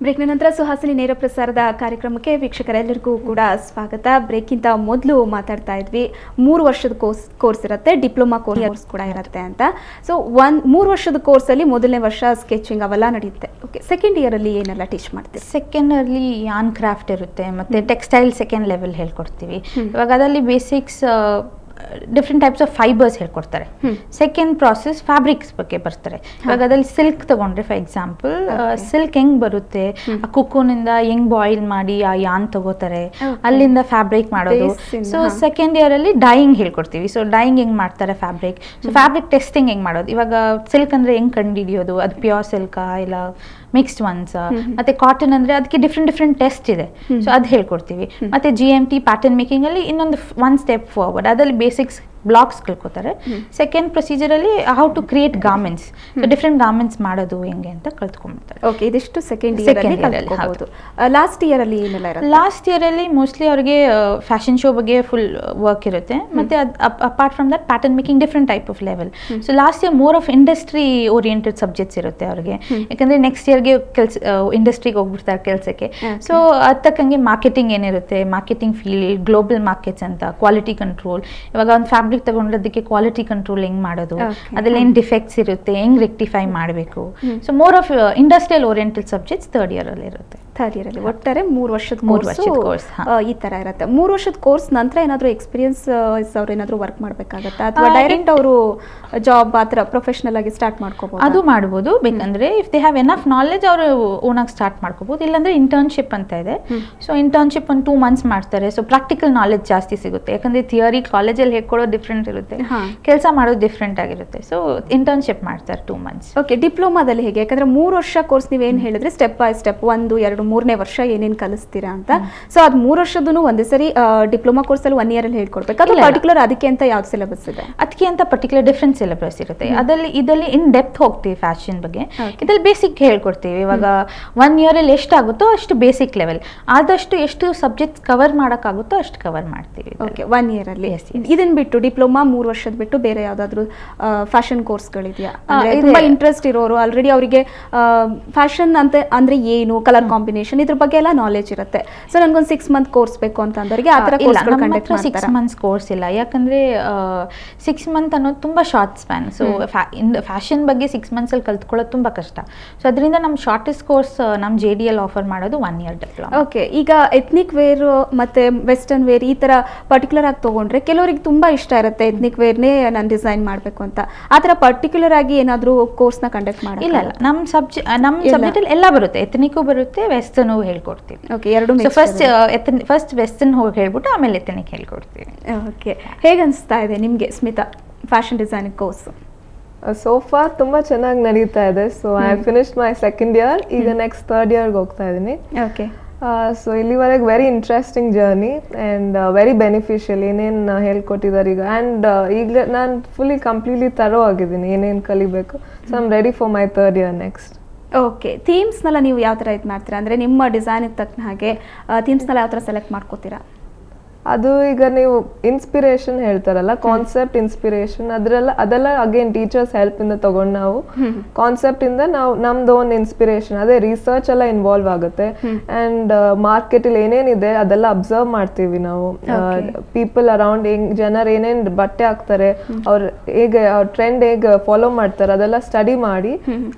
ಬ್ರೇಕ್ನ ನಂತರ ಸುಹಾಸಿನಿ ನೇರ ಪ್ರಸಾರದ ಕಾರ್ಯಕ್ರಮಕ್ಕೆ ವೀಕ್ಷಕರೆಲ್ಲರಿಗೂ ಕೂಡ ಸ್ವಾಗತ. ಬ್ರೇಕ್ಗಿಂತ ಮೊದಲು ಮಾತಾಡ್ತಾ ಇದ್ವಿ 3 ವರ್ಷದ ಕೋರ್ಸ್ ಇರುತ್ತೆ, ಡಿಪ್ಲೊಮಾ ಕೋರ್ಸ್ ಕೂಡ ಇರುತ್ತೆ ಅಂತ. ಸೊ 3 ವರ್ಷದ ಕೋರ್ಸಲ್ಲಿ ಮೊದಲನೇ ವರ್ಷ ಸ್ಕೆಚಿಂಗ್ ಅವೆಲ್ಲ ನಡೆಯುತ್ತೆ. ಓಕೆ, ಸೆಕೆಂಡ್ ಇಯರಲ್ಲಿ ಏನೆಲ್ಲ ಟೀಚ್ ಮಾಡ್ತೀವಿ? ಸೆಕೆಂಡ್ ಅಲ್ಲಿ ಯಾನ್ ಕ್ರಾಫ್ಟ್ ಇರುತ್ತೆ, ಮತ್ತೆ ಟೆಕ್ಸ್ಟೈಲ್ ಸೆಕೆಂಡ್ ಲೆವೆಲ್ ಹೇಳ್ಕೊಡ್ತೀವಿ. ಇವಾಗ ಅದರಲ್ಲಿ basics different types of fibres ಹೇಳ್ಕೊಡ್ತಾರೆ. ಸೆಕೆಂಡ್ ಪ್ರಾಸೆಸ್ ಫ್ಯಾಬ್ರಿಕ್ಸ್ ಬಗ್ಗೆ ಬರ್ತಾರೆ. ಇವಾಗ ಅದ್ರಲ್ಲಿ ಸಿಲ್ಕ್ ತಗೊಂಡ್ರೆ ಫಾರ್ ಎಕ್ಸಾಂಪಲ್, ಸಿಲ್ಕ್ ಹೆಂಗ್ ಬರುತ್ತೆ, ಆ ಕುಕ್ಕೂನಿಂದ ಹೆಂಗ್ ಬಾಯ್ಲ್ ಮಾಡಿ ಆ ಯಾನ್ ತಗೋತಾರೆ, ಅಲ್ಲಿಂದ ಫ್ಯಾಬ್ರಿಕ್ ಮಾಡೋದು. ಸೊ ಸೆಕೆಂಡ್ ಇಯರ್ ಅಲ್ಲಿ ಡೈಯಿಂಗ್ ಹೇಳ್ಕೊಡ್ತೀವಿ. ಸೊ ಡೈಯಿಂಗ್ ಹೆಂಗ್ ಮಾಡ್ತಾರೆ ಫ್ಯಾಬ್ರಿಕ್, ಸೊ ಫ್ಯಾಬ್ರಿಕ್ ಟೆಸ್ಟಿಂಗ್ ಹೆಂಗ್ ಮಾಡೋದು. ಇವಾಗ ಸಿಲ್ಕ್ ಅಂದ್ರೆ ಹೆಂಗ್ ಕಂಡುಹಿಡಿಯೋದು, ಅದು ಪ್ಯೂರ್ ಸಿಲ್ಕಾ ಇಲ್ಲ ಮಿಕ್ಸ್ಡ್ ಒನ್ಸ್, ಮತ್ತೆ ಕಾಟನ್ ಅಂದ್ರೆ ಅದಕ್ಕೆ ಡಿಫ್ರೆಂಟ್ ಟೆಸ್ಟ್ ಇದೆ. ಸೊ ಅದು ಹೇಳ್ಕೊಡ್ತೀವಿ. ಮತ್ತೆ GMT ಪ್ಯಾಟರ್ನ್ ಮೇಕಿಂಗ್ ಅಲ್ಲಿ ಇನ್ನೊಂದು 1 ಸ್ಟೆಪ್ ಫಾರ್ವರ್ಡ್, ಅದರಲ್ಲಿ ಬೇಸಿಕ್ಸ್ ಬ್ಲಾಕ್ಸ್ ಕಲ್ಕೋತಾರೆ. ಸೆಕೆಂಡ್ ಪ್ರೊಸೀಜರ್ ಅಲ್ಲಿ how to create garments, so different garments ಮಾಡೋದು ಹೆಂಗೆ ಅಂತ ಕಲ್ತ್ಕೊಂಡ್ಬಿಡ್ತಾರೆ. ಓಕೆ, ಇದಿಷ್ಟು ಸೆಕೆಂಡ್ ಇಯರ್ ಅಲ್ಲಿ ಕಲ್ತ್ಕೋಬಹುದು. ಲಾಸ್ಟ್ ಇಯರ್ ಅಲ್ಲಿ ಏನೆಲ್ಲ ಇರುತ್ತೆ? ಲಾಸ್ಟ್ ಇಯರ್ ಅಲ್ಲಿ ಮೋಸ್ಟ್ಲಿ ಅವರಿಗೆ ಫ್ಯಾಷನ್ ಶೋ ಬಗ್ಗೆ ಫುಲ್ ವರ್ಕ್ ಇರುತ್ತೆ. ಮತ್ತೆ apart from that pattern making different type of level. So last year more of industry oriented subjects ಇರುತ್ತೆ ಅವರಿಗೆ. ಯಾಕಂದ್ರೆ ನೆಕ್ಸ್ಟ್ ಇಯರ್ಗೆ ಇಂಡಸ್ಟ್ರಿಗೆ ಹೋಗ್ಬಿಡ್ತಾರೆ ಕೆಲಸಕ್ಕೆ. ಸೊ ಅದಕ್ಕಂಗೆ ಮಾರ್ಕೆಟಿಂಗ್ ಏನಿರುತ್ತೆ, ಮಾರ್ಕೆಟಿಂಗ್ ಫೀಲ್ಡ್, ಗ್ಲೋಬಲ್ ಮಾರ್ಕೆಟ್ಸ್ ಅಂತ, ಕ್ವಾಲಿಟಿ ಕಂಟ್ರೋಲ್. ಇವಾಗ ಒಂದು ಫ್ಯಾಬ್ರಿಕ್ ತಗೊಂಡದಕ್ಕೆ ಕ್ವಾಲಿಟಿ ಕಂಟ್ರೋಲ್ ಹೆಂಗ್ ಮಾಡೋದು, ಅದ್ರಲ್ಲಿ ಏನ್ ಡಿಫೆಕ್ಟ್ಸ್ ಇರುತ್ತೆ, ಹೆಂಗ್ ರೆಕ್ಟಿಫೈ ಮಾಡಬೇಕು. So more of industrial oriented subjects third year ಅಲ್ಲಿ ಇರುತ್ತೆ. ಥರ್ಡ್ ಇಯರ್ ಅಲ್ಲಿ ಒಟ್ಟಾರೆ 3 ವರ್ಷದ ಕೋರ್ಸ್ ಈ ತರ ಇರುತ್ತೆ. 3 ವರ್ಷದ ಕೋರ್ಸ್ ನಂತರ ಏನಾದ್ರು ಎಕ್ಸ್ಪೀರಿಯನ್ಸ್ ಅವ್ರು ಏನಾದ್ರು ವರ್ಕ್ ಮಾಡ್ಬೇಕಾಗತ್ತಾ, ಅಥವಾ ಡೈರೆಕ್ಟ್ ಅವರು ಜಾಬ್ ಆತರ ಪ್ರೊಫೆಷನಲ್ ಆಗಿ ಸ್ಟಾರ್ಟ್ ಮಾಡ್ಕೋಬಹುದು? ಅದು ಮಾಡಬಹುದು. ಬೇಕಂದ್ರೆ if they have enough knowledge ಅವರು ಓನಾಗಿ ಸ್ಟಾರ್ಟ್ ಮಾಡ್ಕೋಬಹುದು. ಇಲ್ಲಾಂದ್ರೆ ಇಂಟರ್ನ್ಶಿಪ್ ಅಂತ ಇದೆ. ಸೊ ಇಂಟರ್ನ್ಶಿಪ್ ಒಂದು 2 ಮಂತ್ಸ್ ಮಾಡ್ತಾರೆ. ಸೊ ಪ್ರಾಕ್ಟಿಕಲ್ ನಾಲೆಜ್ ಜಾಸ್ತಿ ಸಿಗುತ್ತೆ. ಯಾಕಂದ್ರೆ ಥಿಯರಿ ಕಾಲೇಜಲ್ಲಿ ಹೇಳ್ಕೊಡೋ ಡಿಫ್ರೆಂಟ್ ಇರುತ್ತೆ, ಕೆಲಸ ಮಾಡೋದು ಡಿಫ್ರೆಂಟ್ ಆಗಿರುತ್ತೆ. ಸೊ ಇಂಟರ್ನ್ಶಿಪ್ ಮಾಡ್ತಾರೆ 2 ಮಂತ್ಸ್. ಓಕೆ, ಡಿಪ್ಲೊಮಾದಲ್ಲಿ ಹೇಗೆ? ಯಾಕಂದ್ರೆ 3 ವರ್ಷ ಕೋರ್ಸ್ ನೀವೇನು ಹೇಳಿದ್ರೆ ಸ್ಟೆಪ್ ಬೈ ಸ್ಟೆಪ್ 1, 2, 3ನೇ ವರ್ಷ ಏನೇನು ಕಲಿಸ್ತೀರಾ ಅಂತ. ಸೊ ಅದು 3 ವರ್ಷದೂ ಒಂದೇ ಸರಿ ಡಿಪ್ಲೊಮಾ ಕೋರ್ಸ್ ಅಲ್ಲಿ 1 ಇಯರ್ ಅಲ್ಲಿ ಹೇಳ್ಕೊಡ್ಬೇಕು. ಅದು ಪರ್ಟಿಕ್ಯುಲರ್ ಅದಕ್ಕೆ ಅಂತ ಯಾವ್ದು ಸಿಲೆಬಸ್ ಇದೆ? ಅದಕ್ಕೆ ಅಂತ ಪರ್ಟಿಕ್ಯುಲರ್ ಡಿಫ್ರೆಂಟ್ ಸಿಲೆಬಸ್ ಇರುತ್ತೆ. ಇದರಲ್ಲಿ ಇನ್ ಡೆಪ್ತ್ ಹೋಗ್ತೀವಿ ಫ್ಯಾಷನ್ ಬಗ್ಗೆ. ಇದ್ರಲ್ಲಿ ಬೇಸಿಕ್ ಹೇಳ್ಕೊಡ್ತೀವಿ. ಇವಾಗ 1 ಇಯರ್ ಅಲ್ಲಿ ಎಷ್ಟಾಗುತ್ತೋ ಅಷ್ಟು ಬೇಸಿಕ್ ಲೆವೆಲ್, ಆದಷ್ಟು ಎಷ್ಟು ಸಬ್ಜೆಕ್ಟ್ಸ್ ಕವರ್ ಮಾಡೋಕ್ಕಾಗುತ್ತೋ ಅಷ್ಟು ಕವರ್ ಮಾಡ್ತೀವಿ. ಓಕೆ, 1 ಇಯರ್ ಅಲ್ಲಿ. ಇದನ್ನ ಬಿಟ್ಟು ಡಿಪ್ಲೊಮಾ 3 ವರ್ಷದ ಬಿಟ್ಟು ಬೇರೆ ಯಾವ್ದಾದ್ರು ಫ್ಯಾಷನ್ ಕೋರ್ಸ್ಗಳಿದೆಯಾ? ತುಂಬಾ ಇಂಟ್ರೆಸ್ಟ್ ಇರೋರು, ಆಲ್ರೆಡಿ ಅವರಿಗೆ ಫ್ಯಾಷನ್ ಅಂತ ಅಂದ್ರೆ ಏನು, ಕಲರ್ ಕಾಂಬಿನೇಷನ್, ಇದ್ರ ಬಗ್ಗೆ ಎಲ್ಲ ನಾಲೆಜ್ ಇರುತ್ತೆ. ಸೊ ನನ್ಗೊಂದು 6 ಮಂತ್ ಕೋರ್ಸ್ ಬೇಕು ಅಂತ ಅಂದವರಿಗೆ ಆ ತರ ಕೋರ್ಸ್ಗಳು ಕಂಡಕ್ಟ್ ಮಾಡ್ತಾರೆ? 6 ಮಂತ್ಸ್ ಕೋರ್ಸ್ ಇಲ್ಲ. ಯಾಕಂದ್ರೆ 6 ಮಂತ್ ಅನ್ನೋದು ತುಂಬಾ ಶಾರ್ಟ್ ಸ್ಪ್ಯಾನ್. ಸೊ ಫ್ಯಾಷನ್ ಬಗ್ಗೆ 6 ಮಂತ್ಸ್ ಅಲ್ಲಿ ಕಲ್ತ್ಕೊಳ್ಳೋದು ತುಂಬಾ ಕಷ್ಟ. ಸೊ ಅದರಿಂದ ನಮ್ಮ ಶಾರ್ಟೆಸ್ಟ್ ಕೋರ್ಸ್ ನಮ್ಮ JDL ಆಫರ್ ಮಾಡೋದು 1 ಇಯರ್ ಡಿಪ್ಲೊಮಾ. ಓಕೆ, ಈಗ ಎಥ್ನಿಕ್ ವೇರ್ ಮತ್ತೆ ವೆಸ್ಟರ್ನ್ ವೇರ್ ಈ ತರ ಪರ್ಟಿಕ್ಯುಲರ್ ಆಗಿ ತಗೊಂಡ್ರೆ ಕೆಲವರಿಗೆ ತುಂಬಾ ಇಷ್ಟ ಇರುತ್ತೆ ಎಥ್ನಿಕ್ ವೇರ್ನೇ ನಾನು ಡಿಸೈನ್ ಮಾಡಬೇಕು ಅಂತ. ಆ ತರ ಪರ್ಟಿಕ್ಯುಲರ್ ಆಗಿ ಏನಾದರೂ ಕೋರ್ಸ್ನ ಕಂಡಕ್ಟ್ ಮಾಡಿ? ಇಲ್ಲ, ನಮ್ಮ ಸಬ್ಜೆಕ್ಟ್ ಅಲ್ಲಿ ಎಲ್ಲ ಬರುತ್ತೆ. ಎಥ್ನಿಕ್ ಬರುತ್ತೆ, ವೆಸ್ಟರ್ನ್ ಹೇಳ್ಕೊಡ್ತೀವಿ. ಓಕೆ, ಎರಡು ಫಸ್ಟ್ ವೆಸ್ಟರ್ನ್ ಹೋಗಿ ಹೇಳ್ಬಿಟ್ಟು ಆಮೇಲೆ ಎಥ್ನಿಕ್ ಹೇಳ್ಕೊಡ್ತೀವಿ. ಓಕೆ, ಹೇಗೆ ಅನಿಸ್ತಾ ಇದೆ ನಿಮಗೆ Smita fashion designing course? So for ತುಂಬ ಚೆನ್ನಾಗಿ ನಡೀತಾ ಇದೆ. So I finished my second year, ಈಗ ನೆಕ್ಸ್ಟ್ ಥರ್ಡ್ ಇಯರ್ಗೆ ಹೋಗ್ತಾ ಇದ್ದೀನಿ. ಓಕೆ, ಸೊ ಇಲ್ಲಿವರೆಗೆ very interesting journey and very beneficial. ಏನೇನು ಹೇಳ್ಕೊಟ್ಟಿದ್ದಾರೆ ಈಗ, ಆ್ಯಂಡ್ ಈಗ ನಾನು ಫುಲ್ಲಿ ಕಂಪ್ಲೀಟ್ಲಿ ತರೋ ಆಗಿದ್ದೀನಿ ಏನೇನು ಕಲಿಬೇಕು. So I am ready for my third year next. Okay, ಥೀಮ್ಸ್ನೆಲ್ಲ ನೀವು ಯಾವ ಥರ ಇದು ಮಾಡ್ತೀರಾ? ಅಂದರೆ ನಿಮ್ಮ ಡಿಸೈನಿಗೆ ತಕ್ಕ ಹಾಗೆ ಥೀಮ್ಸ್ನೆಲ್ಲ ಯಾವ ಥರ ಸೆಲೆಕ್ಟ್ ಮಾಡ್ಕೋತೀರಾ? ಅದು ಈಗ ನೀವು ಇನ್ಸ್ಪಿರೇಷನ್ ಹೇಳ್ತಾರಲ್ಲ, ಕಾನ್ಸೆಪ್ಟ್ ಇನ್ಸ್ಪಿರೇಷನ್, ಅದೆಲ್ಲ ಅಗೇನ್ ಟೀಚರ್ಸ್ ಹೆಲ್ಪ್ ಇಂದ ತಗೊಂಡು ನಾವು ಕಾನ್ಸೆಪ್ಟ್ ಇಂದ ನಾವು ನಮ್ದು ಒಂದು ಇನ್ಸ್ಪಿರೇಷನ್, ಅದೇ ರಿಸರ್ಚ್ ಎಲ್ಲ ಇನ್ವಾಲ್ವ್ ಆಗುತ್ತೆ. ಅಂಡ್ ಮಾರ್ಕೆಟ್ ಅಲ್ಲಿ ಏನೇನಿದೆ ಅದೆಲ್ಲ ಅಬ್ಸರ್ವ್ ಮಾಡ್ತೀವಿ ನಾವು. ಪೀಪಲ್ ಅರೌಂಡ್ ಜನರು ಏನೇನು ಬಟ್ಟೆ ಹಾಕ್ತಾರೆ, ಅವ್ರು ಹೇಗೆ ಟ್ರೆಂಡ್ ಹೇಗೆ ಫಾಲೋ ಮಾಡ್ತಾರೆ, ಅದೆಲ್ಲ ಸ್ಟಡಿ ಮಾಡಿ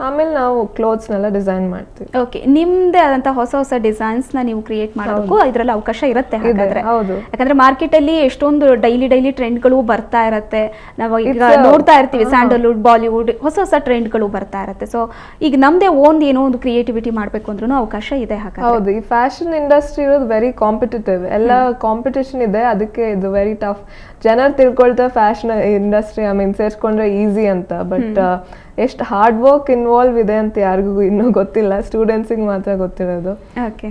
ಆಮೇಲೆ ನಾವು ಕ್ಲೋತ್ಸ್ ನೆಲ್ಲ ಡಿಸೈನ್ ಮಾಡ್ತೀವಿ. ಓಕೆ, ನಿಮ್ದೇ ಆದಂತ ಹೊಸ ಡಿಸೈನ್ಸ್ ನ ನೀವು ಕ್ರಿಯೇಟ್ ಮಾಡೋಕ್ಕೂ ಇದರಲ್ಲಿ ಅವಕಾಶ ಇರುತ್ತೆ ಹಾಗಾದ್ರೆ? ಹೌದು, ಯಾಕಂದ್ರೆ ಮಾರ್ಕೆಟ್ ಅಲ್ಲಿ ಎಷ್ಟೊಂದು ಡೈಲಿ ಟ್ರೆಂಡ್ಗಳು ಬರ್ತಾ ಇರತ್ತೆ. ನಾವು ಈಗ ನೋಡ್ತಾ ಇರ್ತೀವಿ ಸ್ಯಾಂಡಲ್ವುಡ್, ಬಾಲಿವುಡ್, ಹೊಸ ಟ್ರೆಂಡ್ಗಳು ಬರ್ತಾ ಇರತ್ತೆ. ಸೊ ಈಗ ನಮ್ದೇ ಏನೋ ಒಂದು ಕ್ರಿಯೇಟಿವಿಟಿ ಮಾಡ್ಬೇಕು ಅಂದ್ರೂ ಅವಕಾಶ ಇದೆ ಹಾಗಾದ್ರೆ? ಹೌದು, ಈ ಫ್ಯಾಷನ್ ಇಂಡಸ್ಟ್ರಿ ಇರೋದು ವೆರಿ ಕಾಂಪಿಟೇಟಿವ್, ಎಲ್ಲ ಕಾಂಪಿಟೇಷನ್ ಇದೆ. ಅದಕ್ಕೆ ಇದು ವೆರಿ ಟಫ್. ಜನರು ತಿಳ್ಕೊಳ್ತಾರೆ ಫ್ಯಾಷನ್ ಇಂಡಸ್ಟ್ರಿ ಸೇರ್ಸ್ಕೊಂಡ್ರೆ ಈಸಿ ಅಂತ, ಬಟ್ ಎಷ್ಟು ಹಾರ್ಡ್ ವರ್ಕ್ ಇನ್ವಾಲ್ವ್ ಇದೆ ಅಂತ ಯಾರಿಗೂ ಇನ್ನೂ ಗೊತ್ತಿಲ್ಲ. ಸ್ಟೂಡೆಂಟ್ಸಿಗೆ ಮಾತ್ರ ಗೊತ್ತಿರೋದು. ಓಕೆ,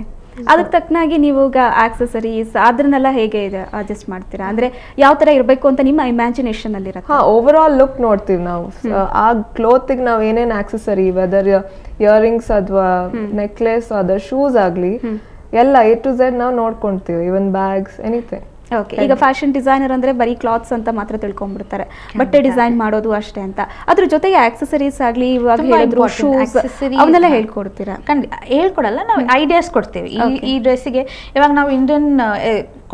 ಅದಕ್ಕೆ ತಕ್ಕನಾಗಿ ನೀವು ಈಗ ಆಕ್ಸೆಸರೀಸ್ ಅದನ್ನೆಲ್ಲ ಹೇಗೆ ಅಡ್ಜಸ್ಟ್ ಮಾಡ್ತೀರಾ? ಅಂದ್ರೆ ಯಾವ ತರ ಇರಬೇಕು ಅಂತ ನಿಮ್ಮ ಇಮ್ಯಾಜಿನೇಷನ್ ಅಲ್ಲಿ ಇರುತ್ತೆ? ಓವರ್ ಆಲ್ ಲುಕ್ ನೋಡ್ತೀವಿ ನಾವು. ಆ ಕ್ಲೋತಿಗೆ ನಾವು ಏನೇನು ಆಕ್ಸೆಸರಿ, ವೆದರ್ ಇಯರಿಂಗ್ಸ್ ಅಥವಾ ನೆಕ್ಲೆಸ್, ಅದರ್ ಶೂಸ್ ಆಗ್ಲಿ, ಎಲ್ಲ A to Z ನಾವು ನೋಡ್ಕೊಂತೀವಿ. ಇವನ್ ಬ್ಯಾಗ್ಸ್, ಎನಿಥಿಂಗ್. ಓಕೆ, ಈಗ ಫ್ಯಾಷನ್ ಡಿಸೈನರ್ ಅಂದ್ರೆ ಬರೀ ಕ್ಲಾತ್ಸ್ ಅಂತ ಮಾತ್ರ ತಿಳ್ಕೊಂಡ್ಬಿಡ್ತಾರೆ, ಬಟ್ಟೆ ಡಿಸೈನ್ ಮಾಡೋದು ಅಷ್ಟೇ ಅಂತ. ಅದ್ರ ಜೊತೆಗೆ ಆಕ್ಸೆಸರೀಸ್ ಆಗ್ಲಿ, ಇವಾಗ ಹೇಳಿದ್ರು ಶೂಸ್, ಅವನ್ನೆಲ್ಲ ಹೇಳ್ಕೊಡ್ತೀರಾ? ಹೇಳ್ಕೊಡಲ್ಲ, ನಾವು ಐಡಿಯಾಸ್ ಕೊಡ್ತೀವಿ. ಈ ಡ್ರೆಸ್ಸಿಗೆ ಇವಾಗ ನಾವು ಇಂಡಿಯನ್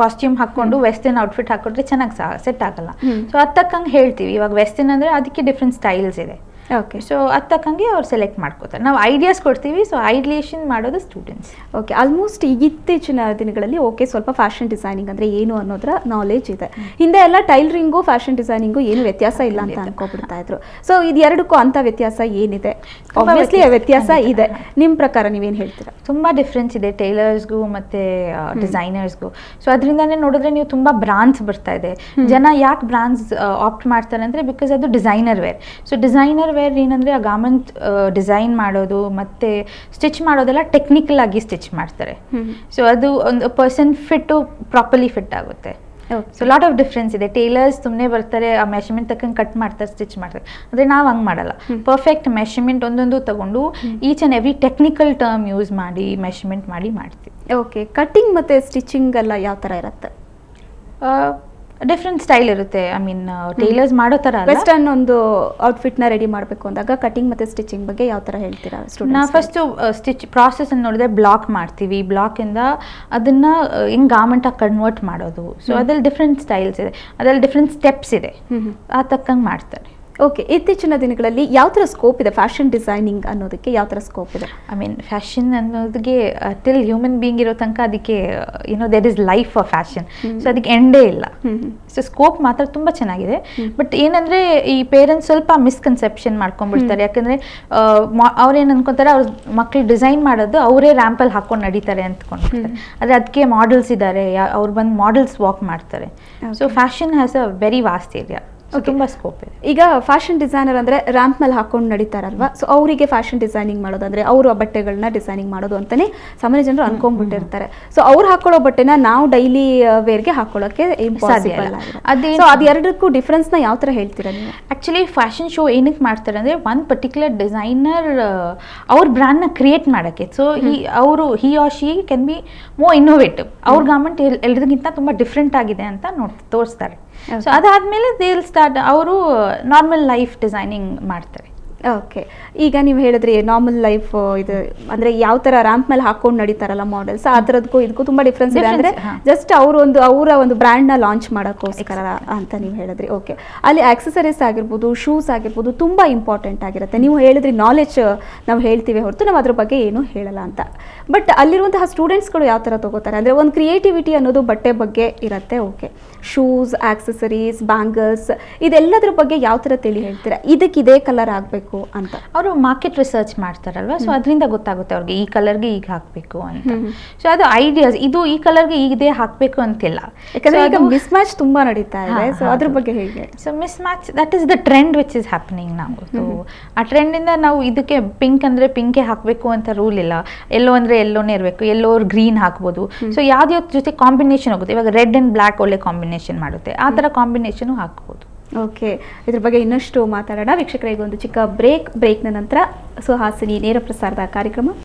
ಕಾಸ್ಟ್ಯೂಮ್ ಹಾಕೊಂಡು ವೆಸ್ಟರ್ನ್ ಔಟ್ಫಿಟ್ ಹಾಕೊಂಡ್ರೆ ಚೆನ್ನಾಗಿ ಸೆಟ್ ಆಗಲ್ಲ. ಸೊ ಅದ್ ತಕ್ಕಂಗೆ ಹೇಳ್ತೀವಿ. ಇವಾಗ ವೆಸ್ಟರ್ನ್ ಅಂದ್ರೆ ಅದಕ್ಕೆ ಡಿಫ್ರೆಂಟ್ ಸ್ಟೈಲ್ಸ್ ಇದೆ. ಓಕೆ, ಸೊ ಅದ್ ತಕ್ಕಂಗೆ ಅವ್ರು ಸೆಲೆಕ್ಟ್ ಮಾಡ್ಕೋತಾರೆ. ನಾವು ಐಡಿಯಾಸ್ ಕೊಡ್ತೀವಿ. ಸೊ ಐಡಿಯೇಷನ್ ಮಾಡೋದು ಸ್ಟೂಡೆಂಟ್ಸ್. ಓಕೆ, ಆಲ್ಮೋಸ್ಟ್ ಈಗ ಇತ್ತೀಚಿನ ದಿನಗಳಲ್ಲಿ ಓಕೆ ಸ್ವಲ್ಪ ಫ್ಯಾಷನ್ ಡಿಸೈನಿಂಗ್ ಅಂದ್ರೆ ಏನು ಅನ್ನೋದ್ರ ನಾಲೆಜ್ ಇದೆ. ಹಿಂದೆ ಎಲ್ಲ ಟೈಲರಿಂಗು ಫ್ಯಾಷನ್ ಡಿಸೈನಿಂಗು ಏನು ವ್ಯತ್ಯಾಸ ಇಲ್ಲ ಅಂತ ಅನ್ಕೋಬಿಡ್ತಾ ಇದ್ರು. ಸೊ ಇದು ಎರಡಕ್ಕೂ ಅಂತ ವ್ಯತ್ಯಾಸ ಏನಿದೆ? ಆಬ್ವಿಯಸ್ಲಿ ವ್ಯತ್ಯಾಸ ಇದೆ. ನಿಮ್ಮ ಪ್ರಕಾರ ನೀವೇನು ಹೇಳ್ತೀರಾ? ತುಂಬಾ ಡಿಫ್ರೆನ್ಸ್ ಇದೆ ಟೈಲರ್ಸ್ಗೂ ಮತ್ತೆ ಡಿಸೈನರ್ಸ್ಗೂ. ಸೊ ಅದರಿಂದಾನೇ ನೋಡಿದ್ರೆ ನೀವು ತುಂಬಾ ಬ್ರಾಂಡ್ಸ್ ಬರ್ತಾ ಇದೆ. ಜನ ಯಾಕೆ ಬ್ರಾಂಡ್ಸ್ ಆಪ್ಟ್ ಮಾಡ್ತಾರೆ ಅಂದ್ರೆ ಬಿಕಾಸ್ ಅದು designer wear. So designer wear ಏನಂದ್ರೆ ಆ ಗಾರ್ಮೆಂಟ್ ಡಿಸೈನ್ ಮಾಡೋದು ಮತ್ತೆ ಸ್ಟಿಚ್ ಮಾಡೋದೆಲ್ಲ ಟೆಕ್ನಿಕಲ್ ಆಗಿ ಸ್ಟಿಚ್ ಮಾಡ್ತಾರೆ. ಸೊ ಅದು ಒಂದು ಪರ್ಸನ್ ಫಿಟ್ ಪ್ರಾಪರ್ಲಿ ಫಿಟ್ ಆಗುತ್ತೆ. ಸೊ ಲಾಟ್ ಆಫ್ ಡಿಫ್ರೆನ್ಸ್ ಇದೆ. ಟೇಲರ್ಸ್ ಸುಮ್ಮನೆ ಬರ್ತಾರೆ, ಆ ಮೆಷರ್ಮೆಂಟ್ ತಕ್ಕಂಗೆ ಕಟ್ ಮಾಡ್ತಾರೆ, ಸ್ಟಿಚ್ ಮಾಡ್ತಾರೆ. ಅಂದರೆ ನಾವು ಹಂಗೆ ಮಾಡಲ್ಲ. ಪರ್ಫೆಕ್ಟ್ ಮೆಷರ್ಮೆಂಟ್ ಒಂದೊಂದು ತಗೊಂಡು each and every technical term use ಮಾಡಿ ಮೆಷರ್ಮೆಂಟ್ ಮಾಡಿ ಮಾಡ್ತೀವಿ. ಓಕೆ, ಕಟ್ಟಿಂಗ್ ಮತ್ತು ಸ್ಟಿಚಿಂಗ್ ಎಲ್ಲ ಯಾವ ಥರ ಇರುತ್ತೆ? ಡಿಫ್ರೆಂಟ್ ಸ್ಟೈಲ್ ಇರುತ್ತೆ. ಐ ಮೀನ್ ಟೇಲರ್ಸ್ ಮಾಡೋ ಥರ ವೆಸ್ಟರ್ನ್ ಒಂದು ಔಟ್ಫಿಟ್ನ ರೆಡಿ ಮಾಡಬೇಕು ಅಂದಾಗ ಕಟಿಂಗ್ ಮತ್ತು ಸ್ಟಿಚಿಂಗ್ ಬಗ್ಗೆ ಯಾವ ಥರ ಹೇಳ್ತೀರಾ? ನಾವು ಫಸ್ಟು ಸ್ಟಿಚ್ ಪ್ರಾಸೆಸ್ ಅನ್ನು ನೋಡಿದ್ರೆ ಬ್ಲಾಕ್ ಮಾಡ್ತೀವಿ. ಬ್ಲಾಕಿಂದ ಅದನ್ನು ಹೆಂಗೆ ಗಾರ್ಮೆಂಟಾಗಿ ಕನ್ವರ್ಟ್ ಮಾಡೋದು. ಸೊ ಅದ್ರಲ್ಲಿ ಡಿಫ್ರೆಂಟ್ ಸ್ಟೈಲ್ಸ್ ಇದೆ, ಅದರಲ್ಲಿ ಡಿಫ್ರೆಂಟ್ ಸ್ಟೆಪ್ಸ್ ಇದೆ, ಆ ತಕ್ಕಂಗೆ ಮಾಡ್ತಾರೆ. ಓಕೆ, ಇತ್ತೀಚಿನ ದಿನಗಳಲ್ಲಿ ಯಾವ ಥರ ಸ್ಕೋಪ್ ಇದೆ ಫ್ಯಾಷನ್ ಡಿಸೈನಿಂಗ್ ಅನ್ನೋದಕ್ಕೆ? ಯಾವ ಥರ ಸ್ಕೋಪ್ ಇದೆ? ಐ ಮೀನ್ ಫ್ಯಾಷನ್ ಅನ್ನೋದಕ್ಕೆ ಟಿಲ್ ಹ್ಯೂಮನ್ ಬೀಯಿಂಗ್ ಇರೋ ತನಕ ಅದಕ್ಕೆ there is life of fashion. So ಅದಕ್ಕೆ ಎಂಡೇ ಇಲ್ಲ. ಸೊ ಸ್ಕೋಪ್ ಮಾತ್ರ ತುಂಬ ಚೆನ್ನಾಗಿದೆ. ಬಟ್ ಏನಂದರೆ ಈ ಪೇರೆಂಟ್ಸ್ ಸ್ವಲ್ಪ ಮಿಸ್ಕನ್ಸೆಪ್ಷನ್ ಮಾಡ್ಕೊಂಡ್ಬಿಡ್ತಾರೆ. ಯಾಕಂದರೆ ಅವ್ರೇನು ಅನ್ಕೊತಾರೆ, ಅವ್ರ ಮಕ್ಳು ಡಿಸೈನ್ ಮಾಡೋದು ಅವರೇ ರ್ಯಾಂಪಲ್ಲಿ ಹಾಕೊಂಡು ನಡೀತಾರೆ ಅಂದ್ಕೊಂಡಿರ್ತಾರೆ. ಆದರೆ ಅದಕ್ಕೆ ಮಾಡೆಲ್ಸ್ ಇದ್ದಾರೆ, ಅವ್ರು ಬಂದು ಮಾಡೆಲ್ಸ್ ವಾಕ್ ಮಾಡ್ತಾರೆ. So fashion has a very vast area. ತುಂಬ ಸ್ಕೋಪ್ ಇದೆ. ಈಗ ಫ್ಯಾಷನ್ ಡಿಸೈನರ್ ಅಂದ್ರೆ ರ್ಯಾಂಪ್ ಮೇಲೆ ಹಾಕೊಂಡು ನಡೀತಾರಲ್ವಾ, ಸೊ ಅವರಿಗೆ ಫ್ಯಾಷನ್ ಡಿಸೈನಿಂಗ್ ಮಾಡೋದಂದ್ರೆ ಅವರು ಆ ಬಟ್ಟೆಗಳನ್ನ ಡಿಸೈನಿಂಗ್ ಮಾಡೋದು ಅಂತಾನೆ ಸಾಮಾನ್ಯ ಜನರು ಅನ್ಕೊಂಡ್ಬಿಟ್ಟಿರ್ತಾರೆ. ಸೊ ಅವ್ರು ಹಾಕೊಳ್ಳೋ ಬಟ್ಟೆನ ನಾವು ಡೈಲಿ ವೇರ್ಗೆ ಹಾಕೊಳ್ಳೋಕೆ ಇಂಪಾಸಿಬಲ್ ಆಗಿದೆ. ಸೊ ಅದು ಎರಡಕ್ಕೂ ಡಿಫ್ರೆನ್ಸ್ ನ ಯಾವ ತರ ಹೇಳ್ತೀರಾ ನೀವು? ಆಕ್ಚುಲಿ ಫ್ಯಾಷನ್ ಶೋ ಏನಕ್ಕೆ ಮಾಡ್ತಾರೆ ಅಂದ್ರೆ ಒನ್ ಪರ್ಟಿಕ್ಯುಲರ್ ಡಿಸೈನರ್ ಅವ್ರ ಬ್ರ್ಯಾಂಡ್ ನ ಕ್ರಿಯೇಟ್ ಮಾಡೋಕ್ಕೆ. So he or she can be more innovative. ಅವ್ರ ಗಾರ್ಮೆಂಟ್ ಎಲ್ಲರಿಗಿಂತ ತುಂಬಾ ಡಿಫ್ರೆಂಟ್ ಆಗಿದೆ ಅಂತ ತೋರಿಸ್ತಾರೆ. ಸೊ ಅದಾದ್ಮೇಲೆ ದೇ ವಿಲ್ ಸ್ಟಾರ್ಟ್ ಅವರು ನಾರ್ಮಲ್ ಲೈಫ್ ಡಿಸೈನಿಂಗ್ ಮಾಡ್ತಾರೆ. ಓಕೆ, ಈಗ ನೀವು ಹೇಳಿದ್ರಿ ನಾರ್ಮಲ್ ಲೈಫ್ ಇದು ಅಂದ್ರೆ ಯಾವ ತರ ರ್ಯಾಂಪ್ ಮೇಲೆ ಹಾಕೊಂಡು ನಡೀತಾರಲ್ಲ ಮಾಡೆಲ್ಸ್, ಆ ಥರದಕ್ಕೂ ಇದಕ್ಕೂ ತುಂಬಾ ಡಿಫ್ರೆನ್ಸ್ ಇದೆ. ಅಂದ್ರೆ ಜಸ್ಟ್ ಅವರ ಒಂದು ಬ್ರ್ಯಾಂಡ್ ನ ಲಾಂಚ್ ಮಾಡೋಕ್ಕೋಸ್ಕರ ಅಂತ ನೀವು ಹೇಳಿದ್ರಿ. ಓಕೆ, ಅಲ್ಲಿ ಆಕ್ಸೆಸರೀಸ್ ಆಗಿರ್ಬೋದು, ಶೂಸ್ ಆಗಿರ್ಬೋದು ತುಂಬಾ ಇಂಪಾರ್ಟೆಂಟ್ ಆಗಿರುತ್ತೆ. ನೀವು ಹೇಳಿದ್ರಿ ನಾಲೆಜ್ ನಾವು ಹೇಳ್ತೀವಿ ಹೊರತು ನಾವು ಅದ್ರ ಬಗ್ಗೆ ಏನು ಹೇಳಲ್ಲ ಅಂತ. ಬಟ್ ಅಲ್ಲಿರುವಂತಹ ಸ್ಟೂಡೆಂಟ್ಸ್ಗಳು ಯಾವ ತರ ತಗೋತಾರೆ ಅಂದ್ರೆ ಒಂದು ಕ್ರಿಯೇಟಿವಿಟಿ ಅನ್ನೋದು ಬಟ್ಟೆ ಬಗ್ಗೆ ಇರುತ್ತೆ. ಓಕೆ, ಶೂಸ್, ಆಕ್ಸೆಸರೀಸ್, ಬ್ಯಾಂಗಲ್ಸ್ ಇದೆಲ್ಲದ್ರ ಬಗ್ಗೆ ಯಾವ ತರ ತಿಳಿ ಹೇಳ್ತೀರಾ? ಇದಕ್ಕೆ ಇದೇ ಕಲರ್ ಆಗಬೇಕು ಅಂತ ಅವರು ಮಾರ್ಕೆಟ್ ರಿಸರ್ಚ್ ಮಾಡ್ತಾರಲ್ವಾ. ಸೊ ಅದರಿಂದ ಗೊತ್ತಾಗುತ್ತೆ ಅವ್ರಿಗೆ ಈ ಕಲರ್ಗೆ ಈಗ ಹಾಕಬೇಕು ಅಂತ. ಸೊ ಅದು ಐಡಿಯಾಸ್, ಇದು ಈ ಕಲರ್ಗೆ ಇದೇ ಹಾಕಬೇಕು ಅಂತಿಲ್ಲ. ಯಾಕಂದ್ರೆ ಈಗ ಮಿಸ್ ಮ್ಯಾಚ್ ತುಂಬಾ ನಡೀತಾ ಇದೆ. ಸೊ ಅದ್ರ ಬಗ್ಗೆ ಹೇಗೆ? So miss match that is the trend which is happening ನಾವು. ಸೊ ಆ ಟ್ರೆಂಡ್ ಇಂದ ನಾವು ಇದಕ್ಕೆ ಪಿಂಕ್ ಅಂದ್ರೆ ಪಿಂಕೆ ಹಾಕಬೇಕು ಅಂತ ರೂಲ್ ಇಲ್ಲ. ಎಲ್ಲೋ ಅಂದ್ರೆ ಎಲ್ಲೋನೇ ಇರಬೇಕು, ಎಲ್ಲೋ ಗ್ರೀನ್ ಹಾಕ್ಬೋದು. ಸೊ ಯಾವ್ದು ಜೊತೆ ಕಾಂಬಿನೇಷನ್ ಹೋಗುತ್ತೆ. ಇವಾಗ ರೆಡ್ ಅಂಡ್ ಬ್ಲ್ಯಾಕ್ ಒಳ್ಳೆ ಕಾಂಬಿನೇಷನ್ ಮಾಡುತ್ತೆ, ಆ ಥರ ಕಾಂಬಿನೇಷನ್ ಹಾಕ್ಬೋದು. ಓಕೆ, ಇದ್ರ ಬಗ್ಗೆ ಇನ್ನಷ್ಟು ಮಾತಾಡೋಣ. ವೀಕ್ಷಕರಿಗೆ ಒಂದು ಚಿಕ್ಕ ಬ್ರೇಕ್ನ ನಂತರ ಸುಹಾಸಿನಿ ನೇರ ಪ್ರಸಾರದ ಕಾರ್ಯಕ್ರಮ